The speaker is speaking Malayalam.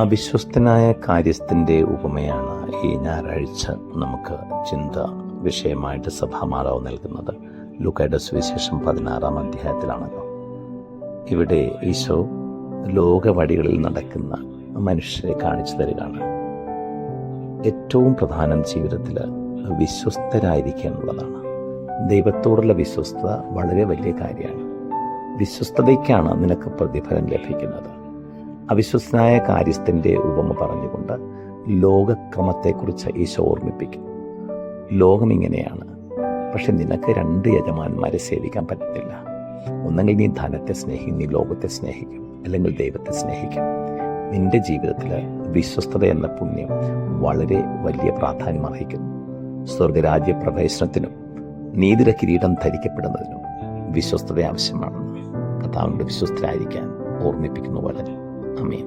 അവിശ്വസ്തനായ കാര്യസ്ഥൻ്റെ ഉപമയാണ് ഈ ഞായറാഴ്ച നമുക്ക് ചിന്ത വിഷയമായിട്ട് സഭാമാതാവ് നൽകുന്നത്. ലൂക്കായുടെ സുവിശേഷം 16-ാം അധ്യായത്തിലാണല്ലോ. ഇവിടെ ഈശോ ലോകവഴികളിൽ നടക്കുന്ന മനുഷ്യരെ കാണിച്ചു തരികയാണ്. ഏറ്റവും പ്രധാനം ജീവിതത്തിൽ വിശ്വസ്തരായിരിക്കുക എന്നുള്ളതാണ്. ദൈവത്തോടുള്ള വിശ്വസ്തത വളരെ വലിയ കാര്യമാണ്. വിശ്വസ്തതയ്ക്കാണ് നിനക്ക് പ്രതിഫലം ലഭിക്കുന്നത്. അവിശ്വസ്തനായ കാര്യസ്ഥൻ്റെ ഉപമ പറഞ്ഞുകൊണ്ട് ലോകക്രമത്തെക്കുറിച്ച് ഈശോ ഓർമ്മിപ്പിക്കും. ലോകം ഇങ്ങനെയാണ്, പക്ഷെ നിനക്ക് 2 യജമാനന്മാരെ സേവിക്കാൻ പറ്റത്തില്ല. ഒന്നെങ്കിൽ നീ ധനത്തെ സ്നേഹിക്കും, നീ ലോകത്തെ സ്നേഹിക്കും, അല്ലെങ്കിൽ ദൈവത്തെ സ്നേഹിക്കും. നിന്റെ ജീവിതത്തിൽ വിശ്വസ്തത എന്ന പുണ്യം വളരെ വലിയ പ്രാധാന്യം അർഹിക്കുന്നു. സ്വർഗരാജ്യ പ്രവേശനത്തിനും നീതിയുടെ കിരീടം ധരിക്കപ്പെടുന്നതിനും വിശ്വസ്തത ആവശ്യമാണെന്ന് കർത്താവിന്റെ വിശ്വസ്തരായിരിക്കാൻ ഓർമ്മിപ്പിക്കുന്നു വചനം. ആമേൻ.